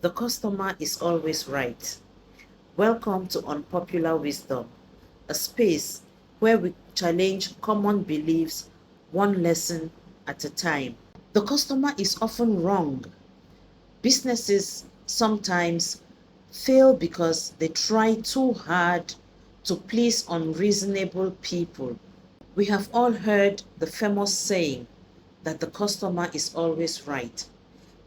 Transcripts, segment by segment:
The customer is always right. Welcome to Unpopular Wisdom, a space where we challenge common beliefs one lesson at a time. The customer is often wrong. Businesses sometimes fail because they try too hard to please unreasonable people. We have all heard the famous saying that the customer is always right.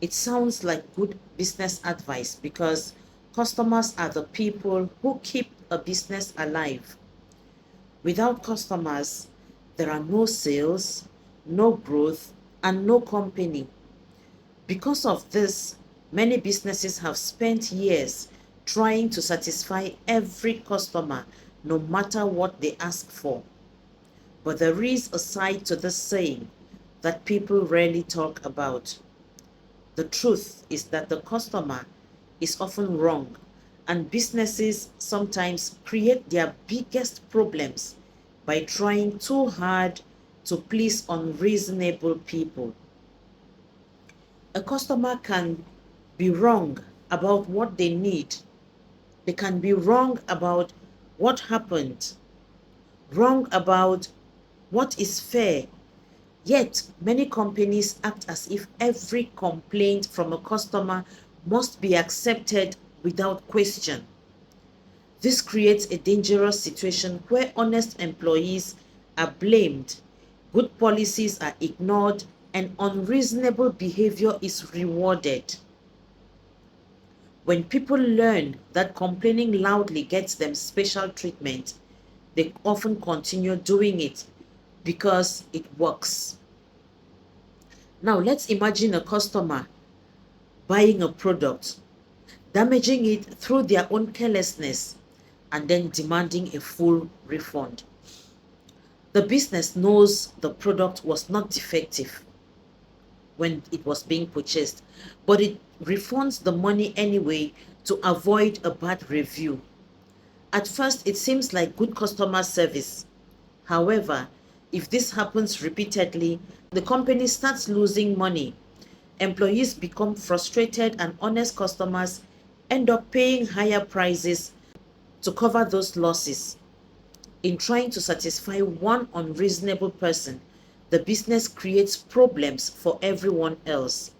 It sounds like good business advice because customers are the people who keep a business alive. Without customers, there are no sales, no growth, and no company. Because of this, many businesses have spent years trying to satisfy every customer no matter what they ask for. But there is a side to this saying that people rarely talk about. The truth is that the customer is often wrong, and businesses sometimes create their biggest problems by trying too hard to please unreasonable people. A customer can be wrong about what they need. They can be wrong about what happened, wrong about what is fair. Yet, many companies act as if every complaint from a customer must be accepted without question. This creates a dangerous situation where honest employees are blamed, good policies are ignored, and unreasonable behavior is rewarded. When people learn that complaining loudly gets them special treatment, they often continue doing it because it works. Now, let's imagine a customer buying a product, damaging it through their own carelessness, and then demanding a full refund. The business knows the product was not defective when it was being purchased, but it refunds the money anyway to avoid a bad review. At first, it seems like good customer service. However, if this happens repeatedly, the company starts losing money. Employees become frustrated, and honest customers end up paying higher prices to cover those losses. In trying to satisfy one unreasonable person, the business creates problems for everyone else.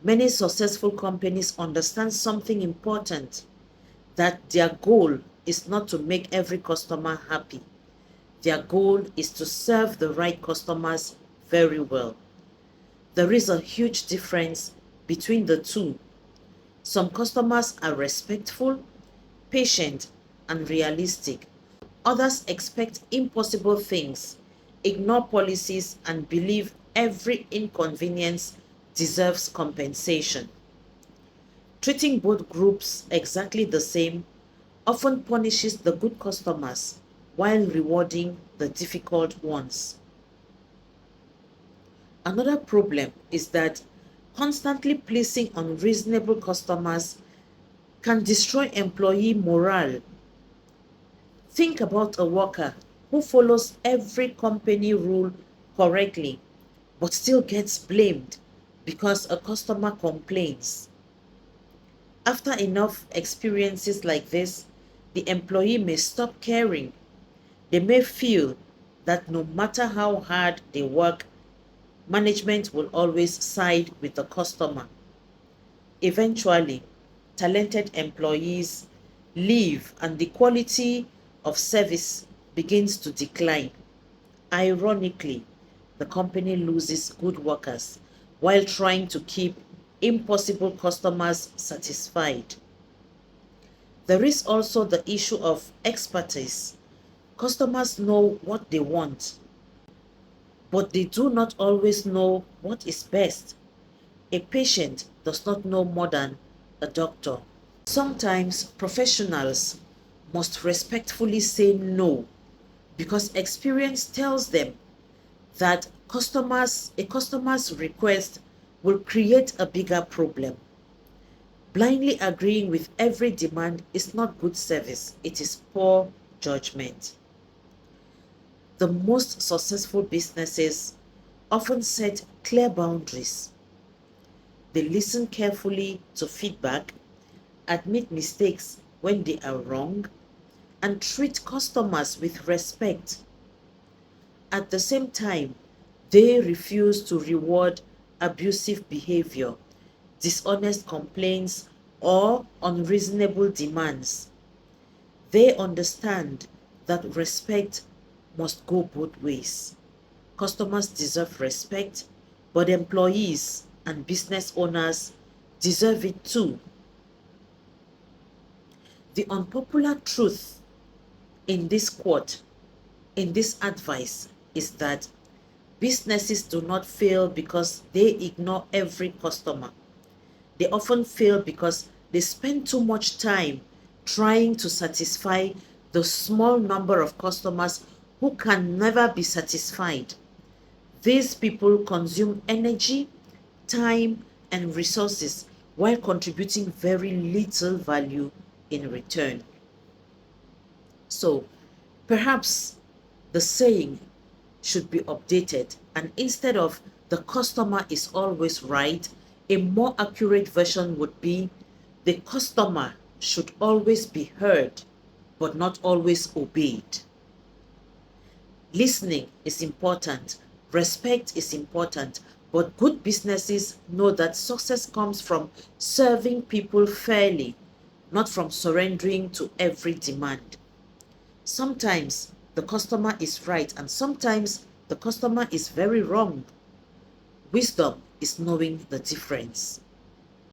Many successful companies understand something important, that their goal is not to make every customer happy. Their goal is to serve the right customers very well. There is a huge difference between the two. Some customers are respectful, patient, and realistic. Others expect impossible things, ignore policies, and believe every inconvenience deserves compensation. Treating both groups exactly the same often punishes the good customers while rewarding the difficult ones. Another problem is that constantly pleasing unreasonable customers can destroy employee morale. Think about a worker who follows every company rule correctly but still gets blamed because a customer complains. After enough experiences like this, the employee may stop caring. They may feel that no matter how hard they work, management will always side with the customer. Eventually, talented employees leave and the quality of service begins to decline. Ironically, the company loses good workers while trying to keep impossible customers satisfied. There is also the issue of expertise. Customers know what they want, but they do not always know what is best. A patient does not know more than a doctor. Sometimes professionals must respectfully say no because experience tells them that a customer's request will create a bigger problem. Blindly agreeing with every demand is not good service, it is poor judgment. The most successful businesses often set clear boundaries. They listen carefully to feedback, admit mistakes when they are wrong, and treat customers with respect. At the same time, they refuse to reward abusive behavior, dishonest complaints, or unreasonable demands. They understand that respect must go both ways. Customers deserve respect, but employees and business owners deserve it too. The unpopular truth in this quote, in this advice, is that businesses do not fail because they ignore every customer. They often fail because they spend too much time trying to satisfy the small number of customers who can never be satisfied. These people consume energy, time, and resources while contributing very little value in return. So perhaps the saying should be updated, and instead of the customer is always right, a more accurate version would be the customer should always be heard but not always obeyed. Listening is important, respect is important, but good businesses know that success comes from serving people fairly, not from surrendering to every demand. Sometimes the customer is right and sometimes the customer is very wrong. Wisdom is knowing the difference.